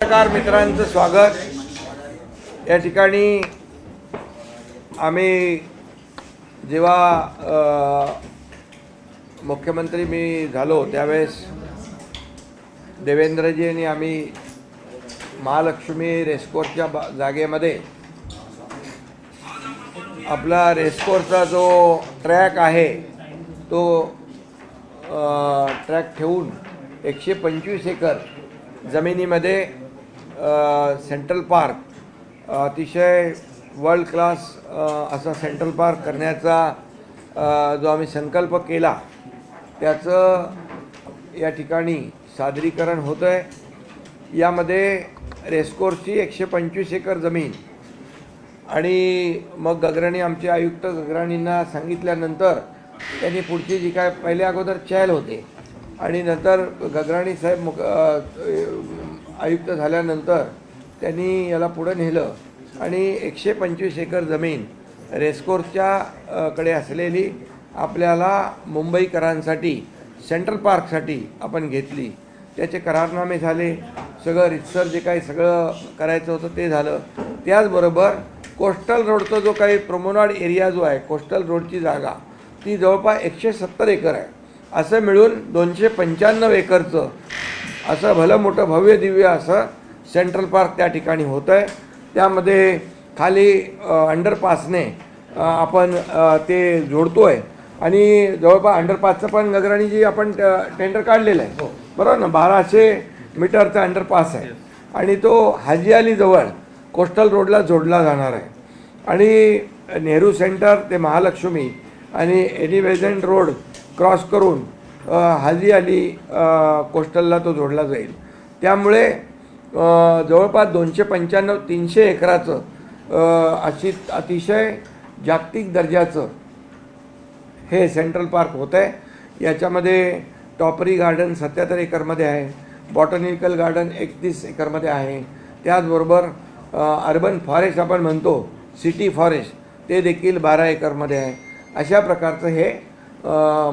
पत्रकार मित्रांचं स्वागत। या ठिकाणी आम्ही जेव्हा मुख्यमंत्री मी झालो त्यावेळेस देवेंद्रजी आणि आम्ही महालक्ष्मी रेसकोर्सच्या जागेमध्ये आपला रेसकोर्सचा जो ट्रॅक आहे तो ट्रॅक ठेवून 125 एकर जमिनीमध्ये सेंट्रल पार्क अतिशय वर्ल्ड क्लास असा सेंट्रल पार्क करण्याचा जो आम्ही संकल्प केला त्याचं या ठिकाणी सादरीकरण होतं आहे। यामध्ये रेसकोर्सची 125 एकर जमीन आणि मग गगराणी आमचे आयुक्त गगराणींना सांगितल्यानंतर त्यांनी पुढची जी काय पहिले अगोदर चहल होते आणि नंतर गगराणी साहेब आयुक्त झाल्यानंतर त्यांनी याला पुढे नेलं आणि 125 एकर जमीन रेसकोर्सच्या कडे असलेली आपल्याला मुंबईकरांसाठी सेंट्रल पार्कसाठी आपण घेतली। त्याचे करारनामे झाले, सगळं रितसर जे काही सगळं करायचं होतं ते झालं। त्याचबरोबर कोस्टल रोडचा जो काही प्रोमोनाड एरिया जो आहे कोस्टल रोडची जागा ती जवळपास 170 एकर आहे। असं मिळून 295 एकरचं असं भलं मोठं भव्य दिव्य असं सेंट्रल पार्क त्या ठिकाणी होतं आहे। त्यामध्ये खाली अंडरपासने आपण ते जोडतो आहे आणि जवळपास अंडरपासचं पण गगराणीजी आपण टेंडर काढलेलं आहे बरोबर ना। 1200 मीटरचा अंडरपास आहे आणि तो हाजी अलीजवळ कोस्टल रोडला जोडला जाणार आहे आणि नेहरू सेंटर ते महालक्ष्मी आणि एलिव्हेशन रोड क्रॉस करून हाजी अली कोस्टलला तो जोडला जाईल। त्यामुळे जवळपास 295-300 एकराचं अशी अतिशय जागतिक दर्जाचं हे सेंट्रल पार्क होतं आहे। याच्यामध्ये टॉपरी गार्डन 77 एकरमध्ये आहे, बॉटनिकल गार्डन 31 एकरमध्ये आहे, त्याचबरोबर अर्बन फॉरेस्ट आपण म्हणतो सिटी फॉरेस्ट ते देखील 12 एकरमध्ये आहे। अशा प्रकारचं हे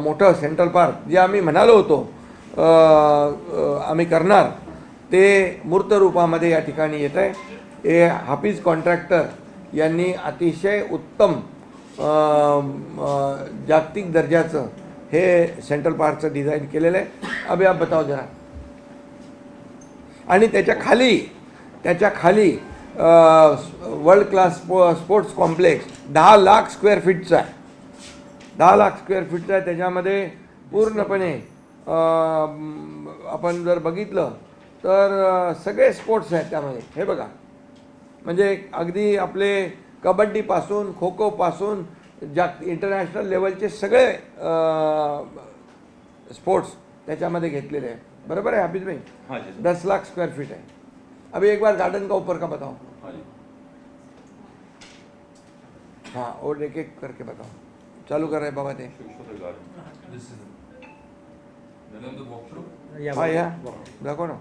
मोठं सेंट्रल पार्क जे आम्ही म्हणालो होतो आम्ही करणार ते मूर्त रूपामध्ये या ठिकाणी येत आहे। हे हाफिज कॉन्ट्रॅक्टर यांनी अतिशय उत्तम जागतिक दर्जाचं हे सेंट्रल पार्कचं डिझाईन केलेलं आहे। अभि आप बताओ जरा। आणि त्याच्या खाली world class sports complex 10 lakh square फीटचा आहे। 10 लाख स्क्वेअर फीटचा आहे। त्याच्यामध्ये पूर्णपणे आपण जर बघितलं तर सगळे स्पोर्ट्स आहेत त्यामध्ये। हे बघा, म्हणजे अगदी आपले कबड्डीपासून खो खोपासून इंटरनॅशनल लेवलचे सगळे स्पोर्ट्स त्याच्यामध्ये घेतलेले आहे। बरोबर है हाफिज भाई? 10 लाख स्क्वायर फीट है। अभी एक बार गार्डन का ऊपर का बताओ। हाँ, और एक एक करके बताओ। चालू कर रहे बाबा ते। हाँ या दाखव ना।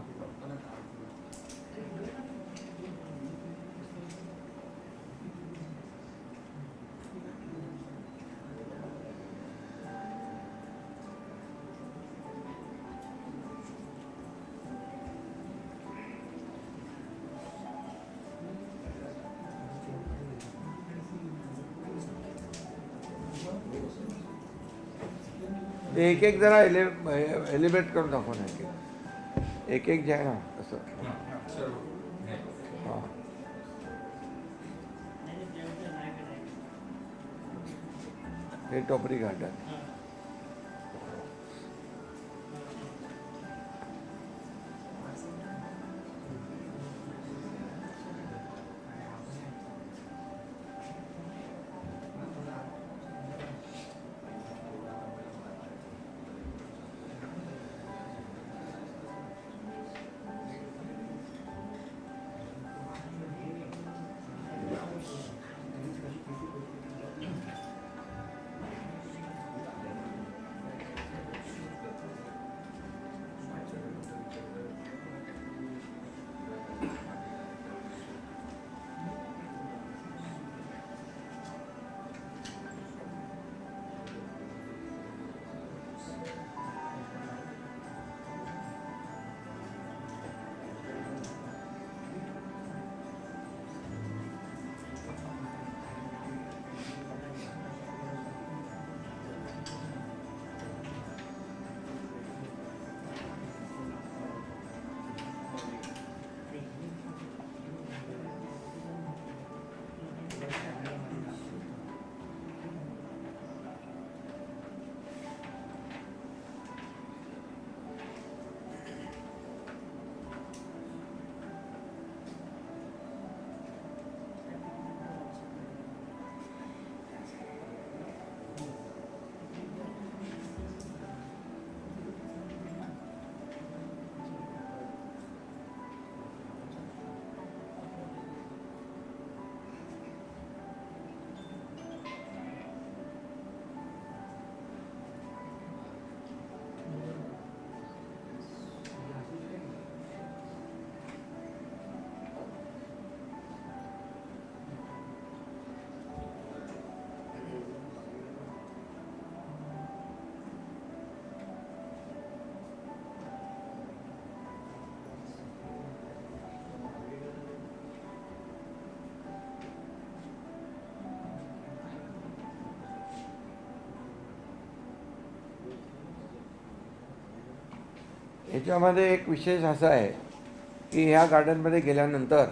एक एक जरा एलिब्रेट करून दाखव ना। एक एक जे आहे ना असं। हां, हे टोपरी गार्डन। याच्यामध्ये एक विशेष असा आहे की ह्या गार्डनमध्ये गेल्यानंतर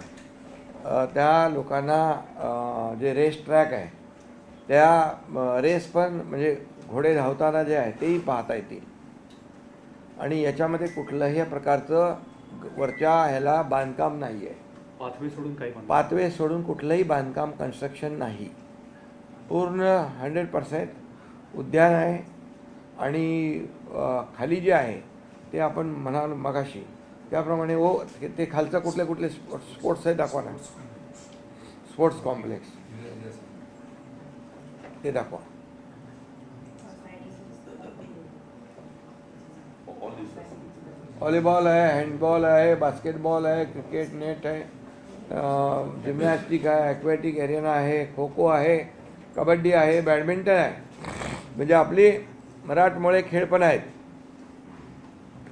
त्या लोकांना जे रेस ट्रॅक आहे त्या रेस पण म्हणजे घोडे धावताना जे आहे तेही पाहता येतील आणि याच्यामध्ये कुठल्याही प्रकारचं वरच्या ह्याला बांधकाम नाही आहे. पाथवे सोडून कुठलंही बांधकाम कन्स्ट्रक्शन नाही. पूर्ण 100% उद्यान आहे आणि खाली जे आहे ते आपण म्हणाल मगाशी त्याप्रमाणे ते खालचं कुठले कुठले स्पोर्ट्स आहे दाखवा ना. स्पोर्ट्स कॉम्प्लेक्स ते दाखवा. व्हॉलीबॉल आहे, हँडबॉल आहे, बास्केटबॉल आहे, क्रिकेट नेट आहे, जिमनॅस्टिक आहे, ॲक्वॅटिक एरिना आहे, खो खो आहे, कबड्डी आहे, बॅडमिंटन आहे. म्हणजे आपली मराठमोळे खेळ पण आहेत.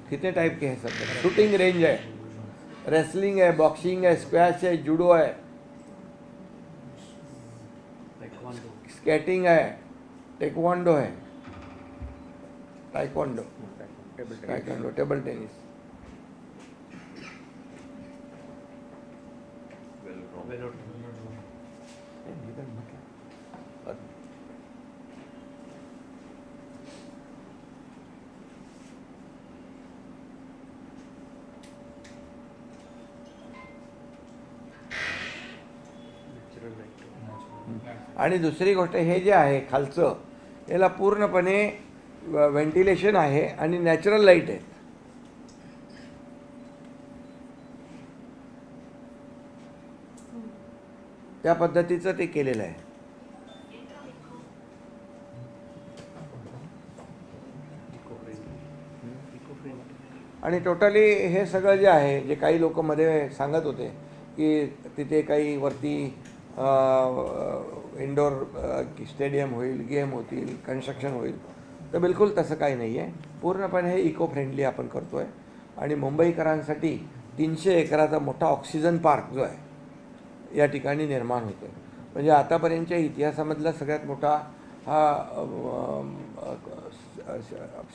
किती टाईप के हे सगळं. शूटिंग रेंज आहे, रेसलिंग आहे, बॉक्सिंग आहे, स्क्वॅश आहे, जुडो आहे, स्केटिंग आहे, टेक्वांडो आहे, टायक्वांडो, टेबल टेनिस. आणि दुसरी गोष्ट हे जे आहे खालचं याला पूर्णपणे व्हेंटिलेशन आहे आणि नॅचरल लाईट आहे. त्या पद्धतीचं ते केलेलं आहे. आणि टोटली हे सगळं जे आहे जे काही लोक मध्ये सांगत होते की तिथे काही वरती इंडोर स्टेडियम होईल, गेम होतील, कन्स्ट्रक्शन होईल, तर बिलकुल तसं काही नाही आहे. पूर्णपणे हे इको फ्रेंडली आपण करतो आहे. आणि मुंबईकरांसाठी 300 एकराचा मोठा ऑक्सिजन पार्क जो आहे या ठिकाणी निर्माण होतो आहे. म्हणजे आतापर्यंतच्या इतिहासामधला सगळ्यात मोठा हा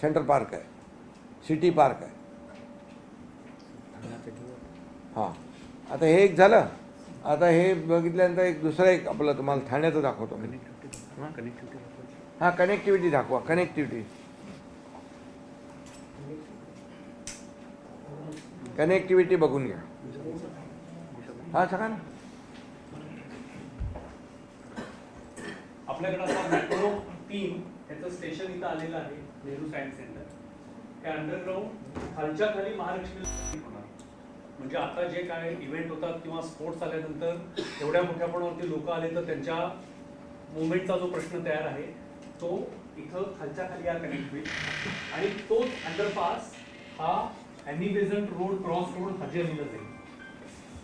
सेंट्रल पार्क आहे, सिटी पार्क आहे. हां, आता हे एक झालं. आता हे बघितल्यानंतर एक दुसरं एक आपलं तुम्हाला ठाण्याचं दाखवतो. हां, कनेक्टिव्हिटी दाखवा. कनेक्टिव्हिटी बघून घ्या. हां, सांगा ना. आपल्याकडे आता मेट्रो 3 याचं स्टेशन इथं आलेलं आहे, नेहरू सायन्स सेंटर. हे अंडरग्राऊंड खालच्या खाली महालक्ष्मी होणार. म्हणजे आता जे काय इव्हेंट होतात किंवा स्पोर्ट्स आल्यानंतर एवढ्या मोठ्या प्रमाणावरती लोक आले तर त्यांच्या मुवमेंटचा जो प्रश्न तयार आहे तो इथं खालच्या खाली या कनेक्ट होईल. आणि तोच अंडरपास हा ॲनी बेझंट रोड क्रॉस करून हजेरीला जाईल.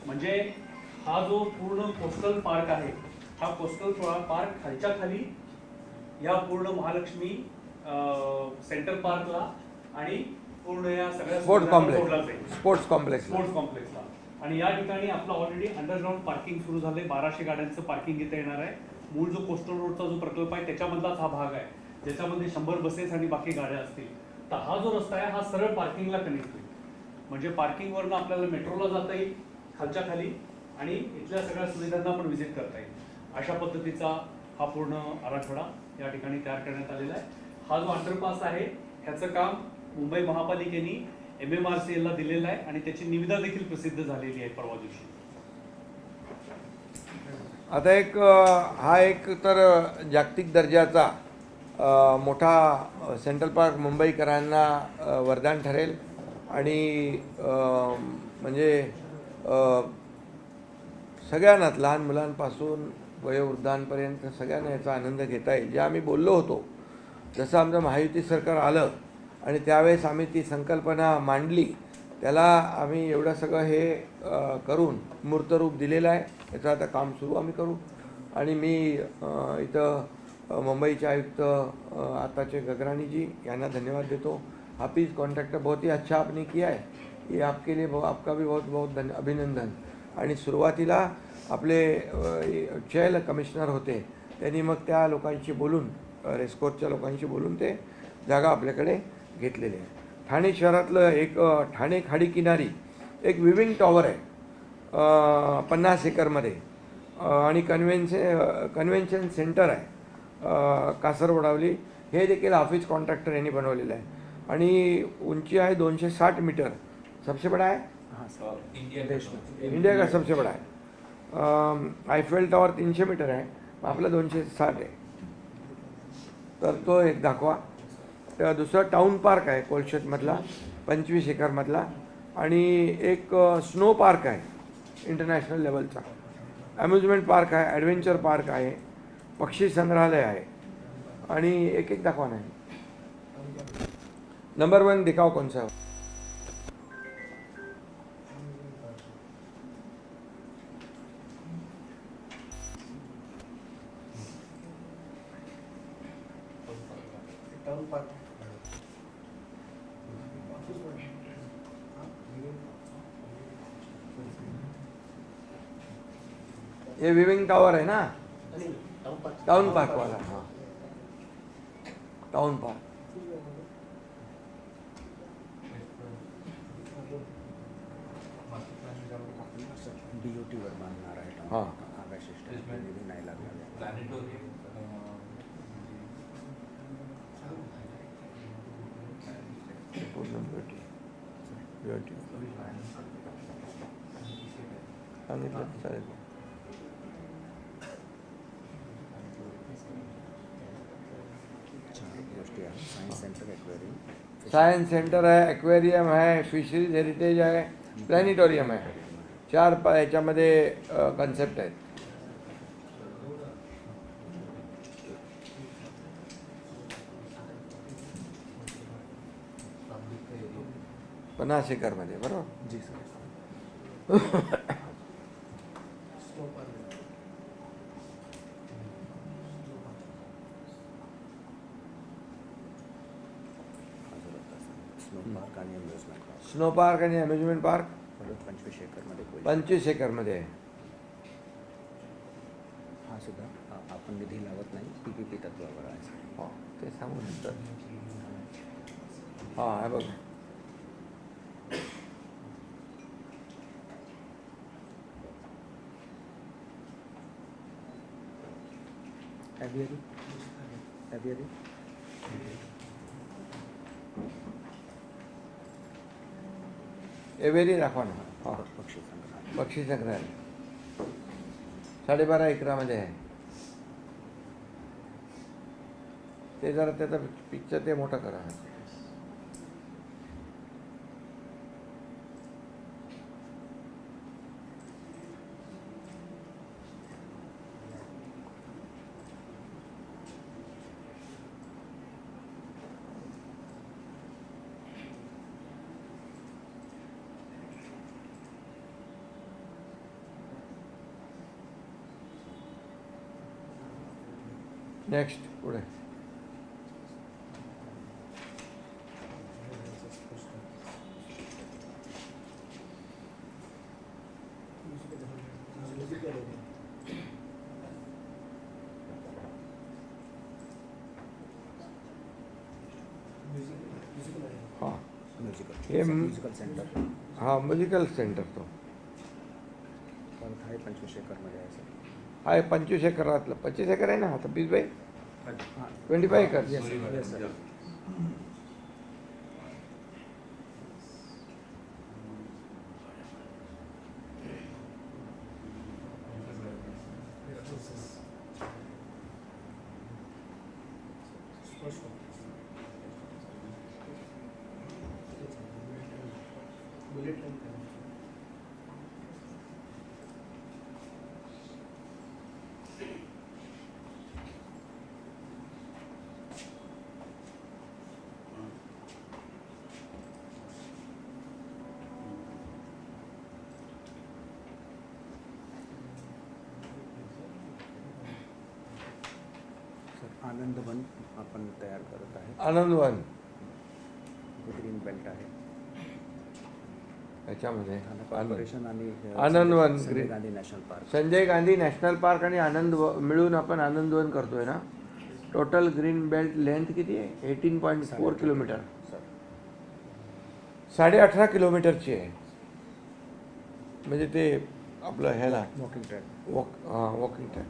म्हणजे हा जो पूर्ण कोस्टल पार्क आहे हा कोस्टल पार्क खालच्या खाली या पूर्ण महालक्ष्मी सेंटर पार्कला आणि पूर्ण या सगळ्या स्पोर्ट्स कॉम्प्लेक्सला. आणि या ठिकाणी आपलं ऑलरेडी अंडरग्राऊंड पार्किंग सुरू झालंय. 1200 गाड्यांचं पार्किंग इथे येणार आहे. मूळ जो कोस्टल रोडचा जो प्रकल्प आहे त्याच्यामधलाच हा भाग आहे ज्याच्यामध्ये 100 बसेस आणि बाकी गाड्या असतील. तर हा जो रस्ता आहे हा सरळ पार्किंगला कनेक्ट होईल. म्हणजे पार्किंगवरनं आपल्याला मेट्रोला जाता येईल खालच्या खाली आणि इथल्या सगळ्या सुविधांना पण व्हिजिट करता येईल. अशा पद्धतीचा हा पूर्ण आराखडा या ठिकाणी तयार करण्यात आलेला आहे. हा जो अंडरपास आहे ह्याचं काम मुंबई महापालिकेने MMRCL ला दिलेला आहे आणि त्याची निविदा देखील प्रसिद्ध झालेली आहे परवा दिवशी. आता हा एक तर जागतिक दर्जाचा मोठा सेंट्रल पार्क मुंबईकरांना वरदान ठरेल. आणि म्हणजे सगळ्यांनाच लहान मुलांपासून वयोवृद्धांपर्यंत सगळ्यांना याचा आनंद घेता येईल. जे आम्ही बोललो होतो जसं आमचं महायुती सरकार आलं आणि त्यावेळेस आम्ही ती संकल्पना मांडली त्याला आम्ही एवढं सगळं हे करून मूर्तरूप दिलेलं आहे. याचं आता काम सुरू आम्ही करू. आणि मी इथं मुंबईचे आयुक्त आताचे गगराणी जी यांना धन्यवाद देतो. हाफिज कॉन्ट्रैक्टर बहुत ही अच्छा आपने किया है, ये आपके लिए आपका भी बहुत बहुत अभिनंदन. आणि सुरुवातीला आपले चैल कमिशनर होते त्यांनी मग त्या लोकांशी बोलून रेस्कोर्सच्या लोकांशी बोलून ते जागा आपल्याकडे घेतलेली आहे. ठाणे शहरातलं एक ठाणे खाडी किनारी एक विविंग टॉवर आहे 50 एकरमध्ये आणि कन्व्हेन्शन सेंटर आहे कासरवडावली. हे देखील ऑफिस कॉन्ट्रॅक्टर यांनी बनवलेलं आहे आणि उंची आहे 260 मीटर. सबसे बड़ा है इंडिया का सबसे बड़ा है. आयफेल टॉवर 300 मीटर आहे, आपला 260 आहे. तर तो एक दाखवा. तर दुसरा टाउन पार्क आहे कोलशेतमधला 25 एकरमधला आणि एक स्नो पार्क आहे इंटरनॅशनल लेवलचा. अम्युजमेंट पार्क आहे, ॲडव्हेंचर पार्क आहे, पक्षी संग्रहालय आहे आणि एक एक दाखवा नाही. नंबर 1 दिखाओ कौन सा. ये विविंग टावर है ना, टाउन पार्क वाला. हाँ, टाउन पार्क. DOT वर बांधणार आहे. हां. आकाश स्टेशन नाही लागणार. पूर्ण beauty. सांगितलं तर चालेल. चार गोष्टी आहेत. Science centre, aquarium, science centre आहे, ॲक्वेरियम आहे, फिशरीज हेरिटेज आहे, प्लॅनेटोरियम आहे. 4 याच्यामध्ये कन्सेप्ट आहेत. पन्नास एकरमध्ये बरोबर. जी सर. स्नो पार्क आणि अम्युजमेंट पार्क स्नो पार्क आणि अम्युजमेंट पार्क 25 एकरमध्ये. 25 एकरमध्ये आहे. हा सुद्धा आपण निधी लावत नाही, PPP तत्वावर आहे. हो, ते सांगू नंतर. हां, आहे बघ. Aviary. एवेरी दाखवा ना. हां, पक्षी संग्रहालय. पक्षी संग्रहालय 12.5 एकरामध्ये आहे. ते जरा त्याचा पिक्चर ते मोठं करा. नेक्स्ट पुढे. हां, हे म्युझिकल सेंटर. हां, म्युझिकल सेंटर तो परत आहे 25 एकरमध्ये आहे सर. आहे 25 एकरातलं. 25 एकर आहे ना आता 20 बाय 25 एकर. Yes sir. आनंदवन आपण तयार करत आहे. आनंदवन ग्रीन बेल्ट आहे याच्यामध्ये. कॉर्पोरेशन आणि Anandvan Sanjay green Gandhi national park. Sanjay Gandhi national park आणि आनंद मिळून आपण आनंदवन करतोय ना. टोटल ग्रीन बेल्ट लेंथ किती आहे? 18.4 किलोमीटर. सर 18.5 किलोमीटरची आहे. म्हणजे ते आपलं ह्याला वॉकिंग ट्रॅक. Walking track.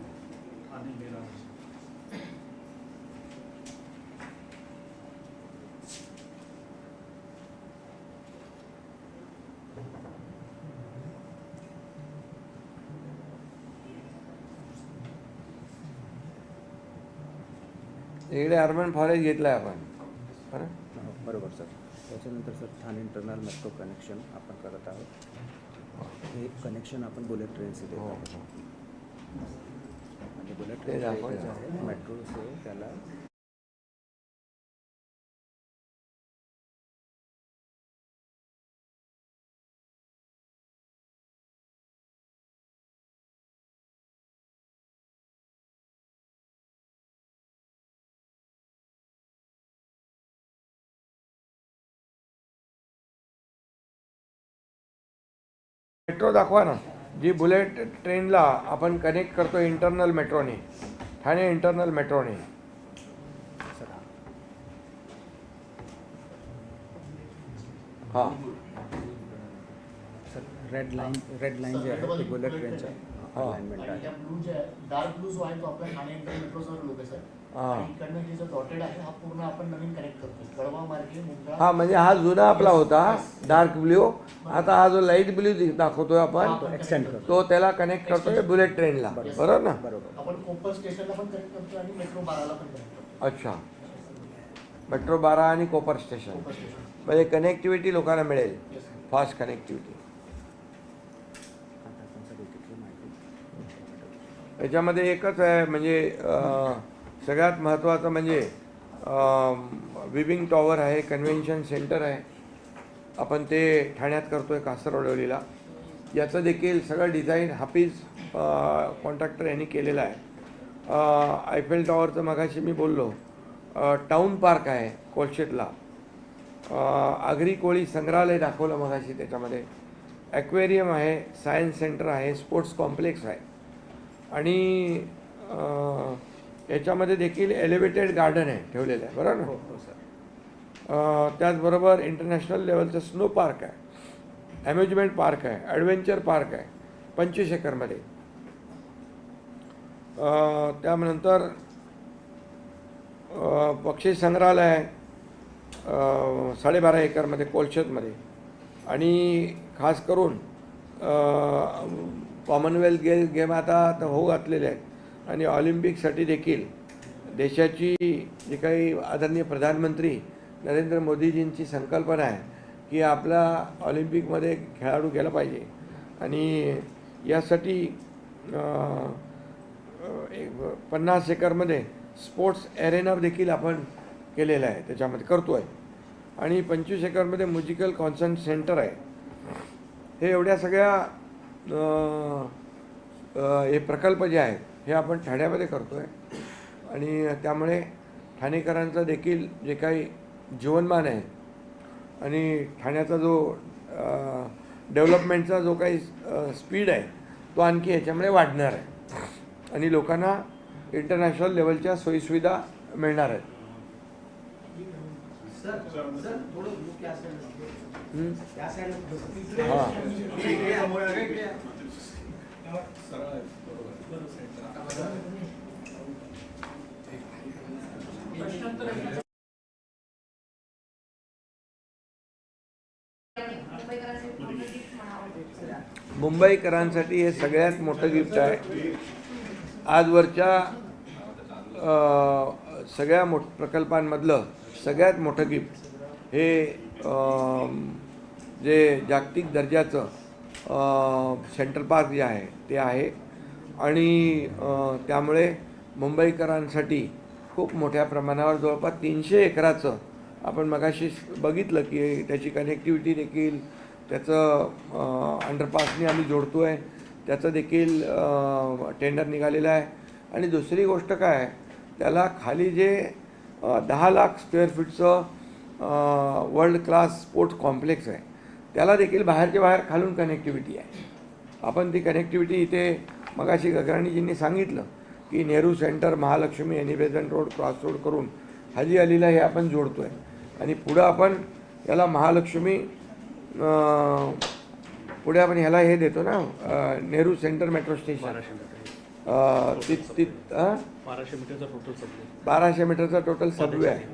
इकडे अर्बन फॉरेस्ट घेतलाय आपण, बरं. बरोबर सर. त्याच्यानंतर sir Thane internal metro connection आपण करत आहोत. हे कनेक्शन आपण बुलेट ट्रेनचे देत आहोत. म्हणजे बुलेट ट्रेन जे आहे मेट्रोचे त्याला मेट्रो दाखवा ना, जी बुलेट ट्रेनला आपण कनेक्ट करतो इंटरनल मेट्रोने, ठाणे इंटरनल मेट्रोने. हां सर रेड लाईन जे आहे ते बुलेट ट्रेनच्या अलाइनमेंट आहे. ब्लू जे आहे, डार्क ब्लू जो आहे तो आपल्या ठाणे इंटर मेट्रोचा लोक आहे सर. आणि इकडनं हे जो डॉटेड आहे हा पूर्ण आपण नवीन कनेक्ट करतो कळवा मार्गे मुंबई. हा, म्हणजे हा जुना आपला होता डार्क ब्ल्यू. आता हा जो लाईट ब्ल्यू दाखवतोय आपण, एक्सटेंड करतो. तो त्याला कनेक्ट करतोय बुलेट ट्रेनला, बरोबर ना? बरोबर. आपण कोपर स्टेशनला पण कनेक्ट करतो आणि मेट्रो 12ला पण कनेक्ट करतो. अच्छा, मेट्रो 12 आणि कोपर स्टेशन, कोपर स्टेशन. म्हणजे कनेक्टिव्हिटी लोकांना मिळेल, Yes, sir. Fast connectivity. आता आपण सर इकडची माहिती याच्यामध्ये एकच आहे, म्हणजे सगळ्यात महत्त्वाचं म्हणजे विविंग टॉवर आहे, कन्व्हेन्शन सेंटर आहे. आपण ते ठाण्यात करतो आहे कासरवडवलीला. याचं देखील सगळं डिझाईन हाफिज कॉन्ट्रॅक्टर यांनी केलेलं आहे. आयफेल टॉवरचं मगाशी मी बोललो. टाऊन पार्क आहे कोलशेतला. आगरी कोळी संग्रहालय दाखवलं मगाशी, त्याच्यामध्ये ॲक्वेरियम आहे, सायन्स सेंटर आहे, स्पोर्ट्स कॉम्प्लेक्स आहे. आणि याच्यामध्ये देखील एलिव्हेटेड गार्डन आहे ठेवलेलं आहे, बरोबर ना? हो सर. त्याचबरोबर इंटरनॅशनल लेवलचं स्नो पार्क आहे, अम्युजमेंट पार्क आहे, ॲडव्हेंचर पार्क आहे 25 एकरमध्ये. त्यानंतर पक्षी संग्रहालय आहे 12.5 एकरमध्ये कोलशेतमध्ये. आणि खास करून कॉमनवेल्थ गेम आता होऊ घातलेले आहेत. आणि ऑलिम्पिकसाठी देखील देशाची जी काही आदरणीय प्रधानमंत्री नरेंद्र मोदीजींची संकल्पना आहे की आपला ऑलिम्पिकमध्ये खेळाडू गेला पाहिजे. आणि यासाठी 50 एकरमध्ये स्पोर्ट्स एरेना देखील आपण केलेलं आहे, त्याच्यामध्ये करतो आहे. आणि 25 एकरमध्ये म्युझिकल कॉन्सर्ट सेंटर आहे. हे एवढ्या सगळ्या हे प्रकल्प जे आहेत हे आपण ठाण्यामध्ये करतो आहे. आणि त्यामुळे ठाणेकरांचं देखील जे काही जीवनमान आहे आणि ठाण्याचा जो डेव्हलपमेंटचा जो काही स्पीड आहे तो आणखी ह्याच्यामुळे वाढणार आहे. आणि लोकांना इंटरनॅशनल लेवलच्या सोयीसुविधा मिळणार आहेत. मुंबईकरांसाठी हे सगळ्यात मोठं गिफ्ट आहे. आजवरच्या सगळ्या प्रकल्पांमधलं सगळ्यात मोठं गिफ्ट हे जे जागतिक दर्जाचं सेंट्रल पार्क जे आहे ते आहे. आणि त्यामुळे मुंबईकरांसाठी खूप मोठ्या प्रमाणावर जवळपास 300 एकराचं आपण मगाशी बघितलं की त्याची कनेक्टिव्हिटी देखील, त्याचं अंडरपासने आम्ही जोडतो आहे, त्याचं देखील टेंडर निघालेलं आहे. आणि दुसरी गोष्ट काय आहे, त्याला खाली जे 10 लाख स्क्वेअर फीटचं वर्ल्ड क्लास स्पोर्ट्स कॉम्प्लेक्स आहे त्याला देखील बाहेरच्या बाहेर खालून कनेक्टिव्हिटी आहे. आपण ती कनेक्टिव्हिटी इथे मगाशी गगराणीजींनी सांगितलं की Nehru centre, Mahalakshmi, any Besant road, cross road करून हाजी अलीला हे आपण जोडतो आहे. आणि पुढं आपण याला महालक्ष्मी पुढे आपण ह्याला हे देतो ना Nehru centre metro station 1200 metre 1200 मीटरचा टोटल सबवे 1200 मीटरचा टोटल सबवे आहे.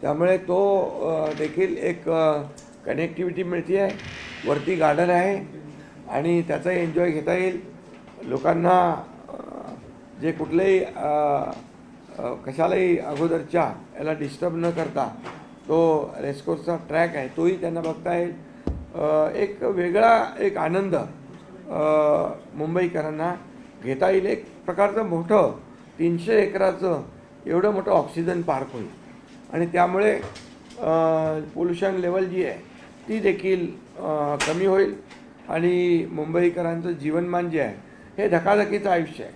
त्यामुळे तो देखील एक कनेक्टिव्हिटी मिळते आहे. वरती गार्डन आहे आणि त्याचाही एन्जॉय घेता येईल. लोकांना जे कुठलेही कशालाही अगोदरच्या याला डिस्टर्ब न करता तो रेसकोर्सचा ट्रॅक आहे तोही त्यांना बघता येईल. एक वेगळा एक आनंद मुंबईकरांना घेता येईल. एक प्रकारचं मोठं 300 एकराचं एवढं मोठं ऑक्सिजन पार्क होईल आणि त्यामुळे पोल्युशन लेवल जी आहे ती देखील कमी होईल आणि मुंबईकरांचं जीवनमान जे आहे हे धकाधकीचं आयुष्य आहे.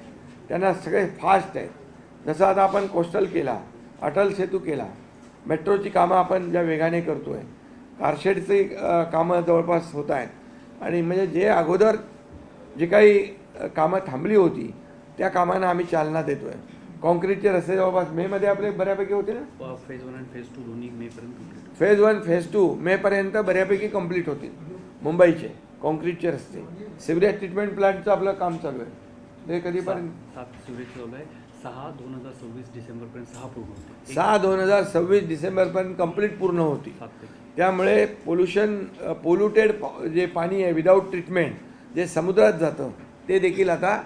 त्यांना सगळे फास्ट आहेत. जसं आता आपण कोस्टल केला, अटल सेतू केला, मेट्रोची कामं आपण ज्या वेगाने करतो आहे, कारशेडची कामं जवळपास होत आहेत आणि म्हणजे जे अगोदर जे काही कामं थांबली होती त्या कामांना आम्ही चालना देतो आहे. कॉन्क्रीटचे रस्ते जवळपास मेमध्ये आपले बऱ्यापैकी होते ना. फेज 1 आणि फेज 2 दोन्ही मेपर्यंत कंप्लीट. फेज 1 फेज 2 मेपर्यंत बऱ्यापैकी कंप्लीट होतील मुंबईचे कॉन्क्रीटचे रस्ते. सिवरेज ट्रीटमेंट प्लांटचं आपलं काम चालू आहे. ते कधीपर्यंत 7 सिवरेज चालू आहे. 6/2026 डिसेंबरपर्यंत 6 पूर्ण होते. 6/2026 डिसेंबरपर्यंत कंप्लीट पूर्ण होती. 7 पैकी. त्यामुळे पोल्युटेड जे पाणी आहे विदाऊट ट्रीटमेंट जे समुद्रात जातं ते देखील आता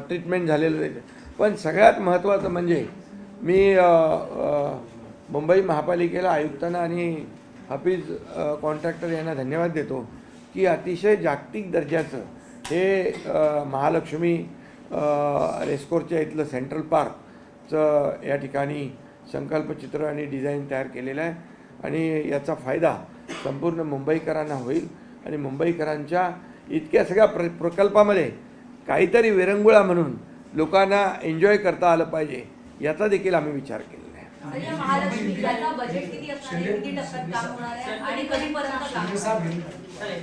ट्रीटमेंट झालेलं आहे. पण सगळ्यात महत्त्वाचं म्हणजे मी मुंबई महापालिकेला आयुक्तांना आणि हाफिज कॉन्ट्रॅक्टर यांना धन्यवाद देतो की अतिशय जागतिक दर्जाचं हे महालक्ष्मी रेस्कोर्सच्या इथलं सेंट्रल पार्कचं या ठिकाणी संकल्पचित्र आणि डिझाईन तयार केलेलं आहे आणि याचा फायदा संपूर्ण मुंबईकरांना होईल आणि मुंबईकरांच्या इतक्या सगळ्या प्रकल्पामध्ये काहीतरी विरंगुळा म्हणून लोकांना एन्जॉय करता आलं पाहिजे याचा देखील आम्ही विचार केलेला आहे.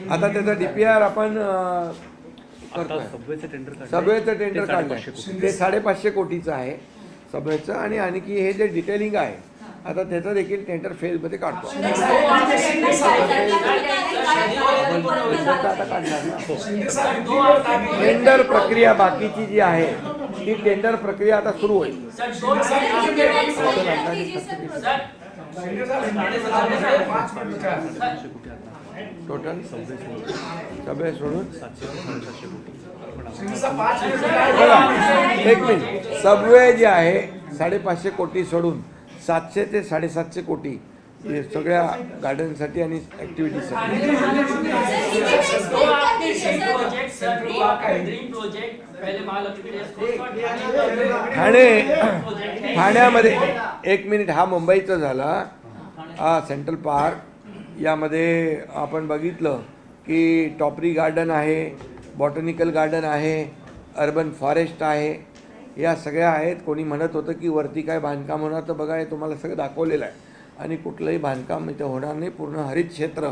आता त्याचा DPR आपण करतोय. सबवेचं टेंडर काढलं ते 550 कोटीचं आहे सबवेचं आणि आणखी हे जे डिटेलिंग आहे आता त्याचं देखील टेंडर फेजमध्ये काढतो. टेंडर प्रक्रिया बाकीची जी आहे ती टेंडर प्रक्रिया आता सुरू होईल. टोटल सबवे सोडून 700 कोटी. बघा एक मिनिट, सबवे जे आहे 550 कोटी सोडून 700 ते 750 कोटी सगळ्या गार्डनसाठी आणि ॲक्टिव्हिटीसाठी. ठाण्यामध्ये एक मिनिट, हा मुंबईचा झाला. हा सेंट्रल पार्क यामध्ये आपण बघितलं की टॉपरी गार्डन आहे, बॉटनिकल गार्डन आहे, अर्बन फॉरेस्ट आहे, या सगळ्या आहेत. कोणी म्हणत होतं की वरती काय बांधकाम होणार, तर बघा हे तुम्हाला सगळं दाखवलेलं आहे आणि कुठलंही बांधकाम इथं होणार नाही. पूर्ण हरित क्षेत्र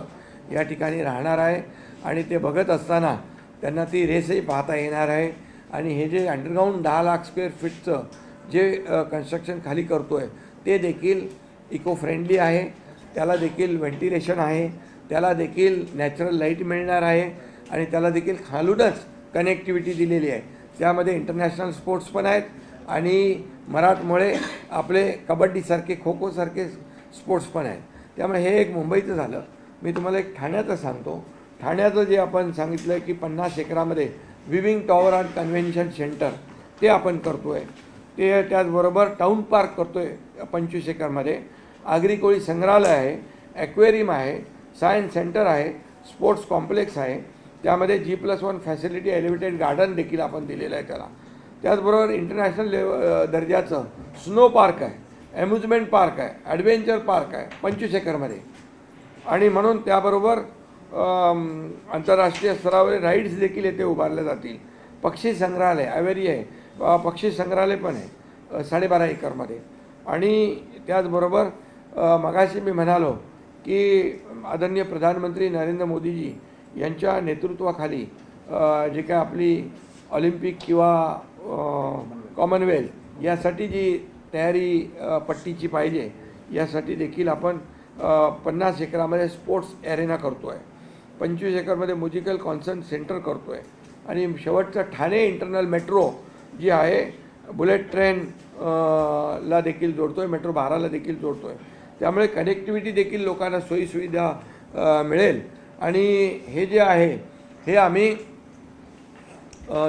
या ठिकाणी राहणार आहे आणि ते बघत असताना त्यांना ती रेसही पाहता येणार आहे. आणि हे जे अंडरग्राऊंड 10 लाख स्क्वेअर फीटचं जे कन्स्ट्रक्शन खाली करतो आहे ते देखील इको फ्रेंडली आहे. त्याला देखील व्हेंटिलेशन आहे, त्याला देखील नॅचरल लाईट मिळणार आहे आणि त्याला देखील खालूनच कनेक्टिव्हिटी दिलेली आहे. त्यामध्ये इंटरनॅशनल स्पोर्ट्स पण आहेत आणि मराठमोळे आपले कबड्डीसारखे खो खोसारखे स्पोर्ट्स पण आहेत. त्यामुळे हे एक मुंबईचं झालं. मी तुम्हाला एक ठाण्याचं सांगतो. ठाण्याचं जे आपण सांगितलं की 50 एकरामध्ये viewing tower and convention centre ते आपण करतो आहे. ते त्याचबरोबर टाऊन पार्क करतो आहे 25 एकरमध्ये. आगरी कोळी संग्रहालय आहे, ॲक्वेरियम आहे, सायन्स सेंटर आहे, स्पोर्ट्स कॉम्प्लेक्स आहे. त्यामध्ये G+1 फॅसिलिटी एलिव्हेटेड गार्डन देखील आपण दिलेलं आहे त्याला. त्याचबरोबर इंटरनॅशनल दर्जाचं स्नो पार्क आहे, अम्युजमेंट पार्क आहे, ॲडव्हेंचर पार्क आहे 25 एकरमध्ये. आणि म्हणून त्याबरोबर आंतरराष्ट्रीय स्तरावर राईड्स देखील येथे उभारल्या जातील. पक्षी संग्रहालय अवेरी आहे, पक्षी संग्रहालय पण आहे 12.5 एकरमध्ये. आणि त्याचबरोबर मगाशी मी म्हणालो की आदरणीय प्रधानमंत्री नरेंद्र मोदीजी यांच्या नेतृत्वाखाली जे काय आपली ऑलिम्पिक किंवा कॉमनवेल्थ यासाठी जी तयारी पट्टीची पाहिजे यासाठी देखील आपण 50 एकरामध्ये स्पोर्ट्स ॲरेना करतो आहे, 25 एकरमध्ये म्युझिकल कॉन्सर्ट सेंटर करतो आहे आणि शेवटचं ठाणे इंटरनल मेट्रो जी आहे बुलेट ट्रेन ला देखील जोडतो आहे, मेट्रो 12ला देखील जोडतो आहे. त्यामुळे कनेक्टिव्हिटी देखील लोकांना सोयीसुविधा मिळेल. आणि हे जे आहे हे आम्ही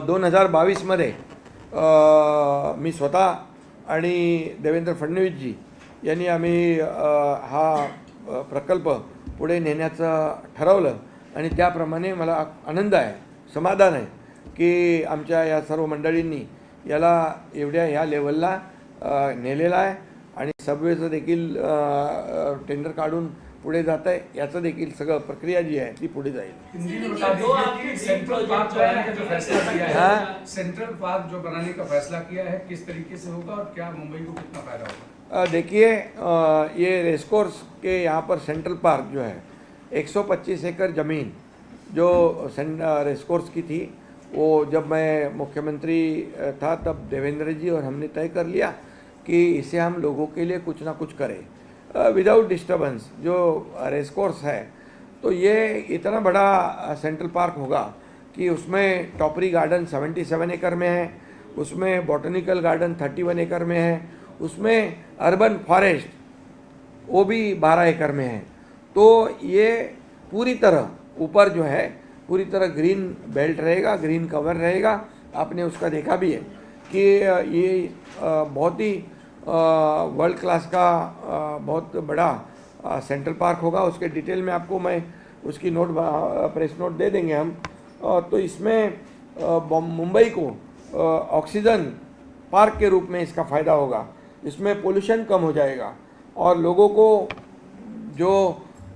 2022मध्ये मी स्वतः आणि देवेंद्र फडणवीसजी यांनी आम्ही हा प्रकल्प पुढे नेण्याचं ठरवलं आणि त्याप्रमाणे मला आनंद आहे, समाधान आहे की आमच्या या सर्व मंडळींनी याला एवढ्या ह्या लेवलला नेलेला आहे आणि सबवेचं देखील टेंडर काढून पुढे जात आहे. याचं देखील सगळं प्रक्रिया जी आहे ती पुढे जाईल. सेंट्रल पार्क बनाने का जो फैसला किया है, सेंट्रल पार्क जो बनाने का फैसला किया है किस तरीके से होगा और क्या मुंबई को कितना फायदा होगा? देखिए ये रेसकोर्स के यहाँ पर सेंट्रल पार्क जो है 125 एकड़ ज़मीन जो रेसकोर्स की थी, वो जब मैं मुख्यमंत्री था तब देवेंद्र जी और हमने तय कर लिया कि इसे हम लोगों के लिए कुछ ना कुछ करें विदाउट डिस्टर्बेंस. जो रेसकोर्स है तो ये इतना बड़ा सेंट्रल पार्क होगा कि उसमें टॉपरी गार्डन 77 एकड़ में है, उसमें बॉटनिकल गार्डन 31 एकड़ में है, उसमें अर्बन फॉरेस्ट वो भी 12 एकड़ में है. तो ये पूरी तरह ऊपर जो है पूरी तरह ग्रीन बेल्ट रहेगा, ग्रीन कवर रहेगा. आपने उसका देखा भी है कि ये बहुत ही वर्ल्ड क्लास का बहुत बड़ा सेंट्रल पार्क होगा. उसके डिटेल में आपको मैं उसकी नोट प्रेस नोट दे देंगे हम. तो इसमें मुंबई को ऑक्सीजन पार्क के रूप में इसका फ़ायदा होगा. इसमें पोल्यूशन कम हो जाएगा और लोगों को जो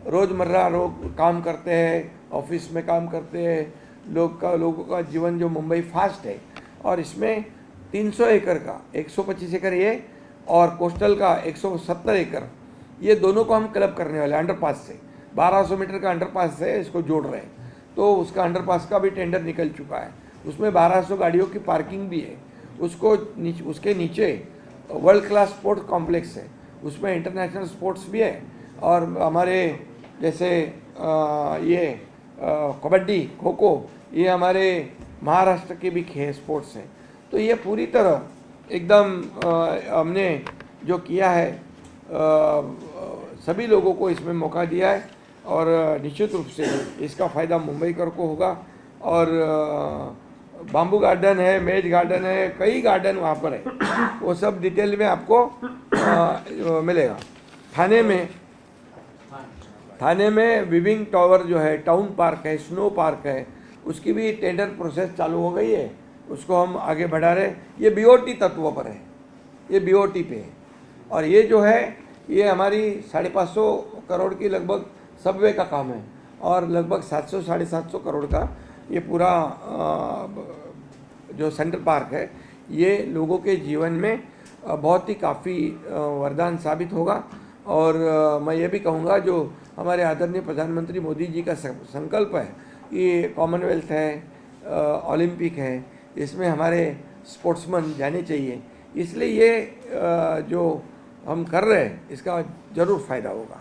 रोज़मर्रा लोग काम करते हैं, ऑफिस में काम करते हैं, लोगों का जीवन जो मुंबई फास्ट है और इसमें 300 एकड़ का 125 एकड़ ये और कोस्टल का 170 एकड़ ये दोनों को हम क्लब करने वाले अंडरपास से 1200 मीटर का अंडरपास से इसको जोड़ रहे हैं. तो उसका अंडरपास का भी टेंडर निकल चुका है. उसमें 1200 गाड़ियों की पार्किंग भी है. उसके नीचे वर्ल्ड क्लास स्पोर्ट्स कॉम्प्लेक्स है, उसमें इंटरनेशनल स्पोर्ट्स भी है और हमारे जैसे ये कबड्डी, खो खो ये हमारे महाराष्ट्र के भी स्पोर्ट्स हैं. तो ये पूरी तरह एकदम हमने जो किया है सभी लोगों को इसमें मौका दिया है और निश्चित रूप से इसका फ़ायदा मुंबईकर को होगा. और बाम्बू गार्डन है, मेज गार्डन है, कई गार्डन वहाँ पर है, वो सब डिटेल में आपको मिलेगा. थाने में विविंग टावर जो है, टाउन पार्क है, स्नो पार्क है, उसकी भी टेंडर प्रोसेस चालू हो गई है. उसको हम आगे बढ़ा रहे. ये बीओटी तत्व पर है, ये बीओटी पे है और ये जो है ये हमारी 550 करोड़ की लगभग सबवे का काम है और लगभग 700-750 करोड़ का ये पूरा जो सेंट्रल पार्क है ये लोगों के जीवन में बहुत ही काफ़ी वरदान साबित होगा. और मैं ये भी कहूँगा जो हमारे आदरणीय प्रधानमंत्री मोदी जी का संकल्प है कि कॉमनवेल्थ है, ओलंपिक है, इसमें हमारे स्पोर्ट्समैन जाने चाहिए. इसलिए ये जो हम कर रहे हैं इसका जरूर फायदा होगा.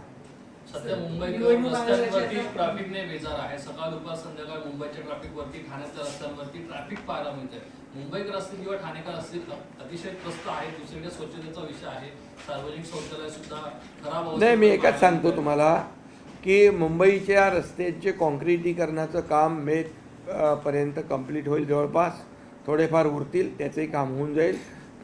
सध्या मुंबईकर रस्त्यांवरती ट्रॅफिकने बेजार आहे. सकाळ दुपार संध्याकाळ मुंबईच्या ट्रॅफिकवरती, ठाण्याच्या रस्त्यांवरती ट्रॅफिक पाहायला मिळते. मुंबईकर असतील किंवा ठाणेकर असतील अतिशय त्रस्त आहे. दुसरीकडे स्वच्छतेचा विषय आहे, सार्वजनिक शौचालय सुद्धा खराब होत. नाही, मी एकच सांगतो तुम्हाला की मुंबईच्या रस्त्याचे काँक्रिटीकरणाचं काम मे पर्यंत कंप्लीट होईल. जवळपास थोडेफार उरतील, त्याचंही काम होऊन जाईल.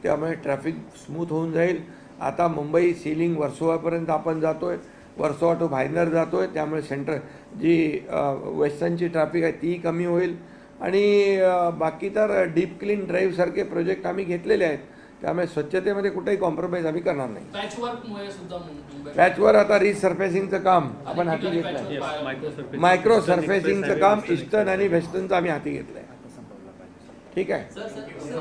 त्यामुळे ट्रॅफिक स्मूथ होऊन जाईल. आता मुंबई सीलिंग वर्सोवापर्यंत आपण जातो आहे, वर्सोवा टू भाईंदर जातो आहे. त्यामुळे जी वेस्टर्नची ट्रॅफिक आहे तीही कमी होईल. आणि बाकी तर डीप क्लीन ड्राईव्हसारखे प्रोजेक्ट आम्ही घेतलेले आहेत. त्यामुळे स्वच्छतेमध्ये कुठेही कॉम्प्रोमाइज आम्ही करणार नाही. पॅचवर्कमुळे सुद्धा मुंबई पॅचवर आता रिसर्फेसिंगचं काम आपण हाती घेतलं आहे. मायक्रो सर्फेसिंगचं काम ईस्टर्न आणि वेस्टर्नचं आम्ही हाती घेतलं आहे. ठीक आहे,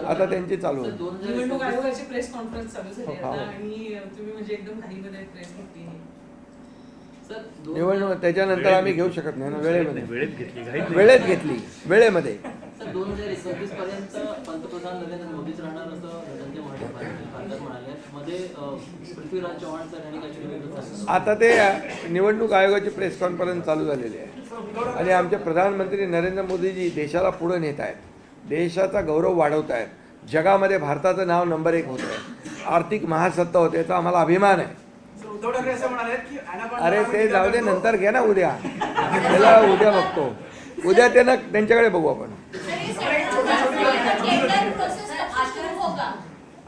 आता त्यांची चालू आहे. निवडणूक आयोगाची प्रेस कॉन्फरन्स चालू झाली आता आणि तुम्ही म्हणजे एकदम घाईमध्ये प्रेस घेतली. निवडणूक त्याच्यानंतर आम्ही घेऊ शकत नाही ना, वेळेमध्ये वेळेत घेतली वेळेमध्ये. 2029 पर्यंत पंतप्रधान नरेंद्र मोदीच राहणार असं त्यांचे म्हणणं पृथ्वीराज चव्हाण सर यांनी काहीतरी वेगळं सांगितलं. आता ते निवडणूक आयोगाची प्रेस कॉन्फरन्स चालू झालेली आहे आणि आमचे प्रधानमंत्री नरेंद्र मोदीजी देशाला पुढे नेत आहेत, देशाचा गौरव वाढवत आहेत, जगामध्ये भारताचं नाव नंबर 1 होतं आहे, आर्थिक महासत्ता होते, याचा आम्हाला अभिमान आहे. उद्धव ठाकरे असं म्हणाले की अरे ते जाऊ दे, नंतर घ्या ना, उद्या त्याला उद्या बघतो, उद्या त्यांच्याकडे बघू आपण.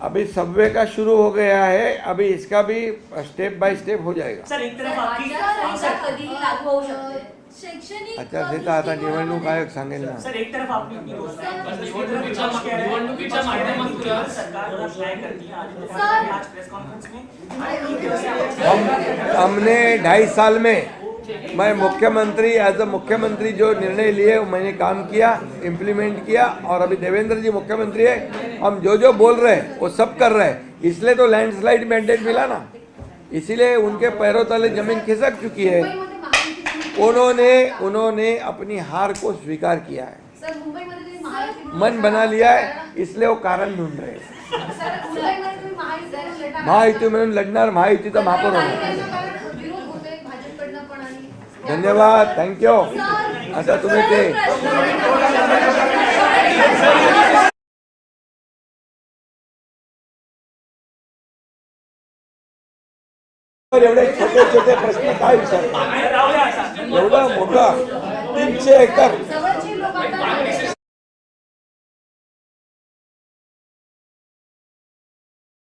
अभी सबवे का शुरू हो गया है, अभी इसका भी स्टेप बाय स्टेप हो जाएगा. सर एक तरफ आचारसंहिता आता निवडणूक आयोग सांगेल ना. सर एक तरफ आपने अपनी घोषणा निवडणुकीच्या माध्यमातून सरकार अप्लाई करती है आज प्रेस कॉन्फ्रेंस में हमने 2.5 साल में मैं मुख्यमंत्री एज अ मुख्यमंत्री जो निर्णय लिए मैंने काम किया, इम्प्लीमेंट किया, और अभी देवेंद्र जी मुख्यमंत्री है, हम जो बोल रहे हैं वो सब कर रहे हैं. इसलिए तो लैंडस्लाइड मैंडेट मिला ना, इसीलिए उनके पैरों तले जमीन खिसक चुकी है. उन्होंने अपनी हार को स्वीकार किया है, मन बना लिया है, इसलिए वो कारण ढूंढ रहे हैं. महायुती म्हणून लढणार, महायुतीचा महापौर होणार. धन्यवाद, थँक्यू. आता तुम्ही ते एवढे छोटे छोटे प्रश्न काय विचारतात? एवढा मोठा 300 एकर